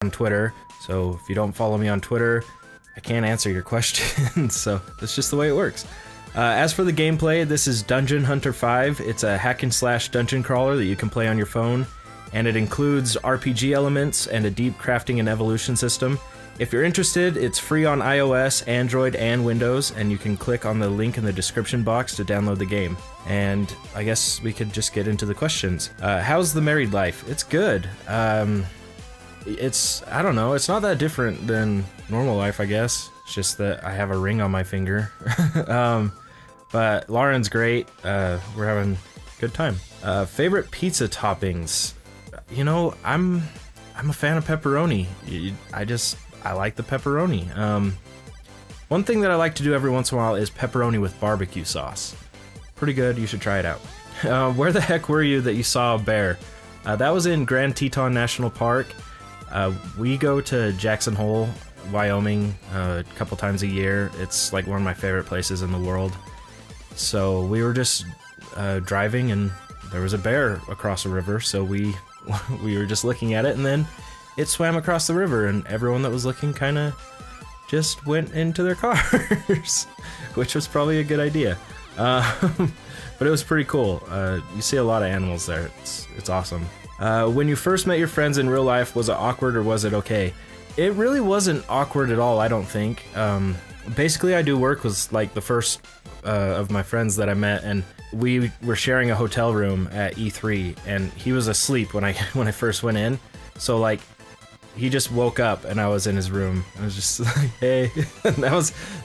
on Twitter. So if you don't follow me on Twitter, I can't answer your questions. So that's just the way it works. As for the gameplay, this is Dungeon Hunter 5. It's a hack and slash dungeon crawler that you can play on your phone, and it includes RPG elements and a deep crafting and evolution system. If you're interested, it's free on iOS, Android, and Windows, and you can click on the link in the description box to download the game. And I guess we could just get into the questions. How's the married life? It's good. I don't know, it's not that different than normal life, I guess. It's just that I have a ring on my finger. But Lauren's great. We're having a good time. Favorite pizza toppings? You know, I'm a fan of pepperoni. I like the pepperoni. One thing that I like to do every once in a while is pepperoni with barbecue sauce. Pretty good, you should try it out. Where the heck were you that you saw a bear? That was in Grand Teton National Park. We go to Jackson Hole, Wyoming, a couple times a year. It's like one of my favorite places in the world. So we were just driving and there was a bear across the river, so we were just looking at it, and then it swam across the river, and everyone that was looking kind of just went into their cars, which was probably a good idea. But it was pretty cool. You see a lot of animals there. It's awesome. When you first met your friends in real life, was it awkward or was it okay? It really wasn't awkward at all, I don't think. Basically, I Do Work was like the first of my friends that I met, and we were sharing a hotel room at E3, and he was asleep when I first went in. So like, he just woke up and I was in his room. I was just like, hey. And that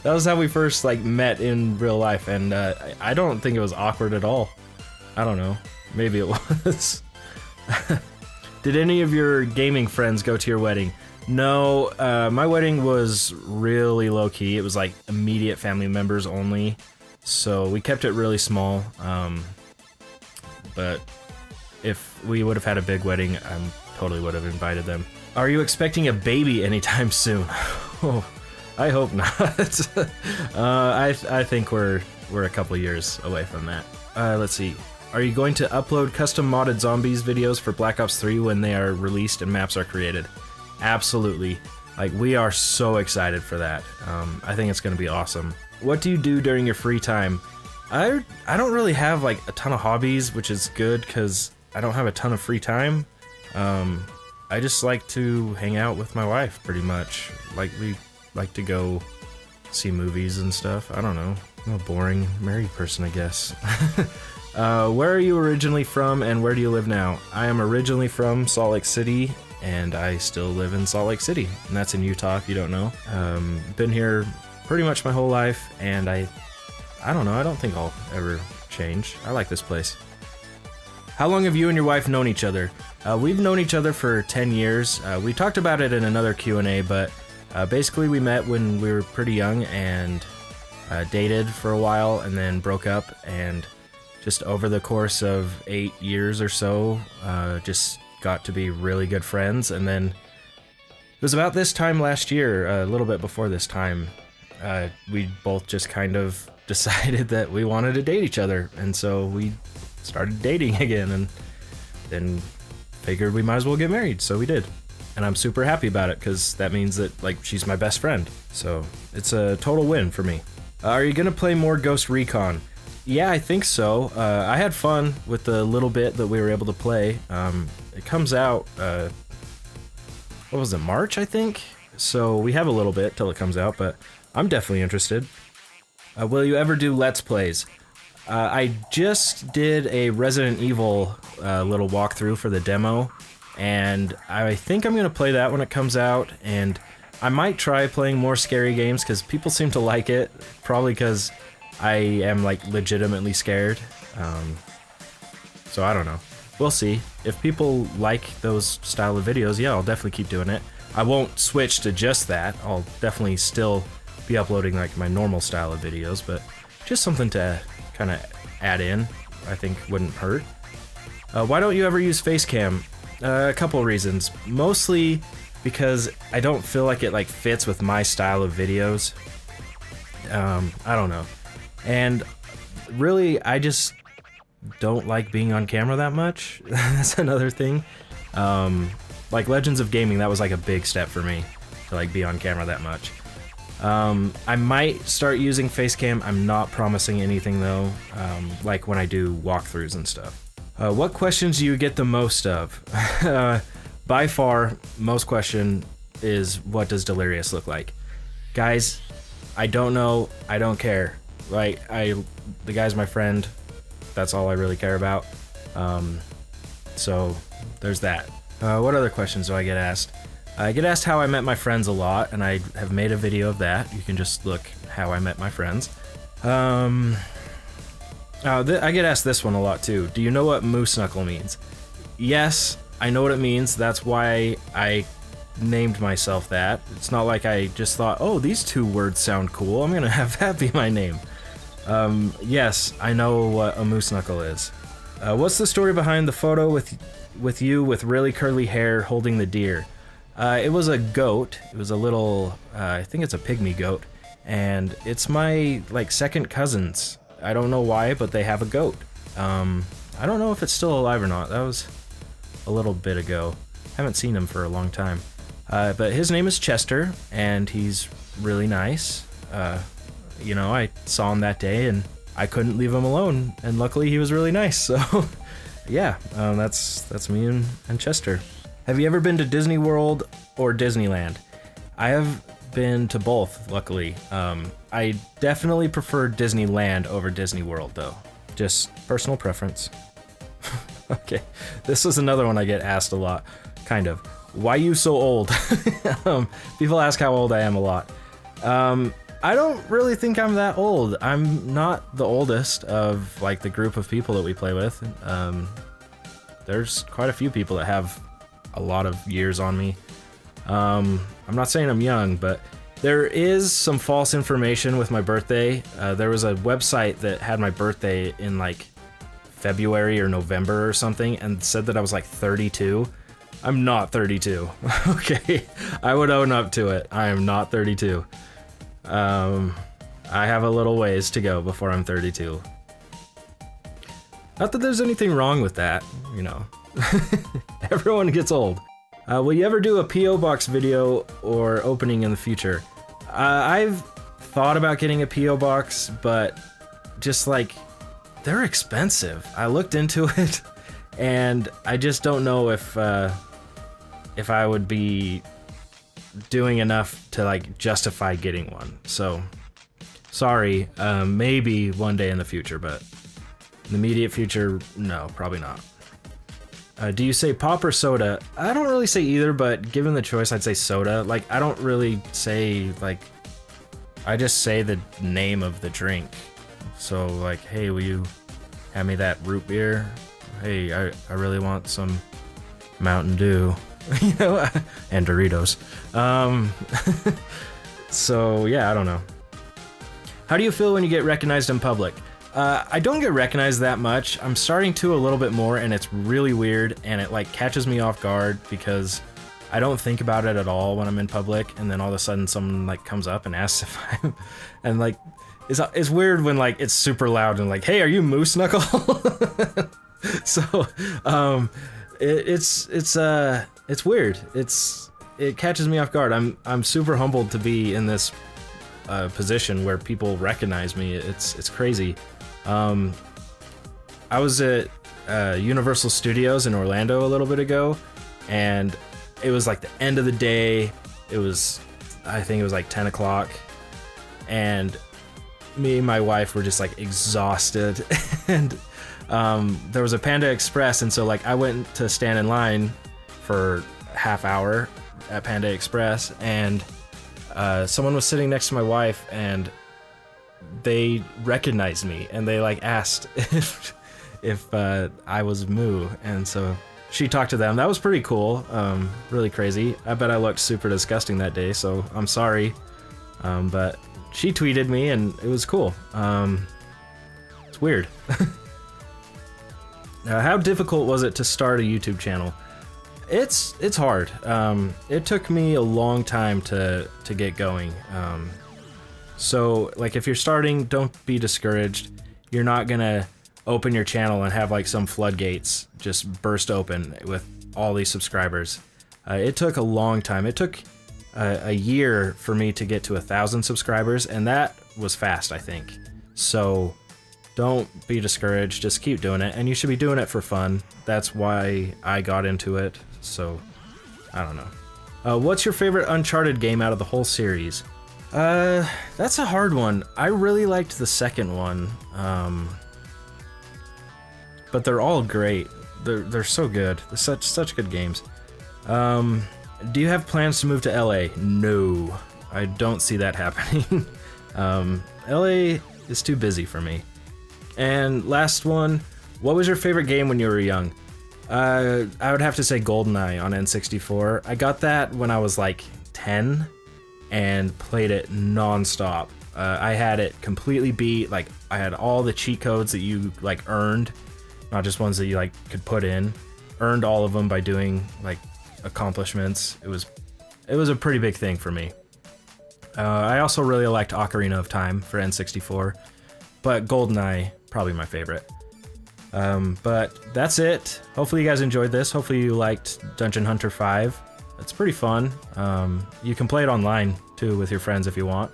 was how we first like met in real life, and I don't think it was awkward at all. I don't know. Maybe it was. Did any of your gaming friends go to your wedding? No, my wedding was really low-key. It was like immediate family members only, so we kept it really small. But if we would have had a big wedding, I totally would have invited them. Are you expecting a baby anytime soon? Oh, I hope not. I think we're a couple years away from that. Let's see. Are you going to upload custom modded zombies videos for Black Ops 3 when they are released and maps are created? Absolutely. Like, we are so excited for that. I think it's going to be awesome. What do you do during your free time? I don't really have like a ton of hobbies, which is good because I don't have a ton of free time. I just like to hang out with my wife, pretty much. Like, we like to go see movies and stuff. I don't know. I'm a boring married person, I guess. Where are you originally from and where do you live now? I am originally from Salt Lake City, and I still live in Salt Lake City, and that's in Utah if you don't know. Been here pretty much my whole life, and I don't know, I don't think I'll ever change. I like this place. How long have you and your wife known each other? We've known each other for 10 years. We talked about it in another Q&A, but basically we met when we were pretty young and dated for a while and then broke up, and just over the course of 8 years or so, just got to be really good friends. And then it was about this time last year, a little bit before this time, we both just kind of decided that we wanted to date each other, and so we started dating again, and then figured we might as well get married, so we did. And I'm super happy about it because that means that like she's my best friend, so it's a total win for me. Are you gonna play more Ghost Recon? Yeah, I think so. I had fun with the little bit that we were able to play. It comes out, what was it, March, I think? So we have a little bit till it comes out, but I'm definitely interested. Will you ever do Let's Plays? I just did a Resident Evil little walkthrough for the demo, and I think I'm going to play that when it comes out, and I might try playing more scary games because people seem to like it, probably because I am like legitimately scared. So I don't know. We'll see. If people like those style of videos, yeah, I'll definitely keep doing it. I won't switch to just that. I'll definitely still be uploading like my normal style of videos, but just something to kind of add in, I think wouldn't hurt. Why don't you ever use Facecam? A couple of reasons. Mostly because I don't feel like it like fits with my style of videos. I don't know. And really, I just don't like being on camera that much. That's another thing. like Legends of Gaming, that was like a big step for me to like be on camera that much. I might start using Facecam. I'm not promising anything though, like when I do walkthroughs and stuff. What questions do you get the most of? By far, most question is, what does Delirious look like? Guys, I don't know, I don't care. Like, the guy's my friend, that's all I really care about. So, there's that. What other questions do I get asked? I get asked how I met my friends a lot, and I have made a video of that. You can just look how I met my friends. I get asked this one a lot too. Do you know what Moo Snuckel means? Yes, I know what it means. That's why I named myself that. It's not like I just thought, oh, these two words sound cool, I'm gonna have that be my name. Yes, I know what a Moo Snuckel is. What's the story behind the photo with you with really curly hair holding the deer? It was a goat. It was a little, I think it's a pygmy goat, and it's my, like, second cousin's. I don't know why, but they have a goat. I don't know if it's still alive or not. That was a little bit ago. Haven't seen him for a long time. But his name is Chester, and he's really nice. You know, I saw him that day, and I couldn't leave him alone, and luckily he was really nice, so yeah, that's me and Chester. Have you ever been to Disney World or Disneyland? I have been to both, luckily. I definitely prefer Disneyland over Disney World, though. Just personal preference. Okay, this is another one I get asked a lot, kind of. Why you so old? People ask how old I am a lot. I don't really think I'm that old. I'm not the oldest of, like, the group of people that we play with. There's quite a few people that have a lot of years on me. I'm not saying I'm young, but there is some false information with my birthday. There was a website that had my birthday in like February or November or something and said that I was like 32. I'm not 32. Okay, I would own up to it. I am not 32. I have a little ways to go before I'm 32. Not that there's anything wrong with that, you know. Everyone gets old. Will you ever do a P.O. Box video or opening in the future? I've thought about getting a P.O. Box, but just like, they're expensive. I looked into it, and I just don't know if I would be doing enough to like justify getting one. So, sorry, maybe one day in the future, but in the immediate future, no, probably not. Do you say pop or soda? I don't really say either, but given the choice, I'd say soda. Like, I don't really say, like, I just say the name of the drink. So, like, hey, will you hand me that root beer? Hey, I really want some Mountain Dew, you know, and Doritos. So, yeah, I don't know. How do you feel when you get recognized in public? I don't get recognized that much. I'm starting to a little bit more, and it's really weird, and it like catches me off guard because I don't think about it at all when I'm in public, and then all of a sudden someone like comes up and asks if I'm, and like it's weird when like it's super loud and like, hey, are you Moo Snuckel? So it's weird. It catches me off guard. I'm super humbled to be in this position where people recognize me. It's crazy. I was at Universal Studios in Orlando a little bit ago, and it was like the end of the day. I think it was like 10 o'clock, and me and my wife were just like exhausted, and there was a Panda Express, and so like I went to stand in line for a half hour at Panda Express, and someone was sitting next to my wife, and they recognized me, and they like asked if I was Moo, and so she talked to them. That was pretty cool, really crazy. I bet I looked super disgusting that day, so I'm sorry, but she tweeted me, and it was cool. It's weird. How difficult was it to start a YouTube channel? It's hard. It took me a long time to get going. So like if you're starting, don't be discouraged. You're not gonna open your channel and have like some floodgates just burst open with all these subscribers. It took a long time. It took a year for me to get to 1,000 subscribers, and that was fast, I think. So don't be discouraged, just keep doing it, and you should be doing it for fun. That's why I got into it, so I don't know. What's your favorite Uncharted game out of the whole series? That's a hard one. I really liked the second one, but they're all great. They're so good. They're such good games. Do you have plans to move to LA? No, I don't see that happening. LA is too busy for me. And last one, what was your favorite game when you were young? I would have to say GoldenEye on N64. I got that when I was like 10 and played it non-stop. I had it completely beat. Like, I had all the cheat codes that you like earned, not just ones that you like could put in. Earned all of them by doing like accomplishments. It was a pretty big thing for me. I also really liked Ocarina of Time for N64, but GoldenEye probably my favorite. But that's it. Hopefully you guys enjoyed this. Hopefully you liked Dungeon Hunter 5. It's pretty fun. You can play it online too with your friends if you want.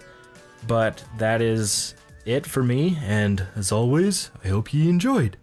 But that is it for me, and as always, I hope you enjoyed.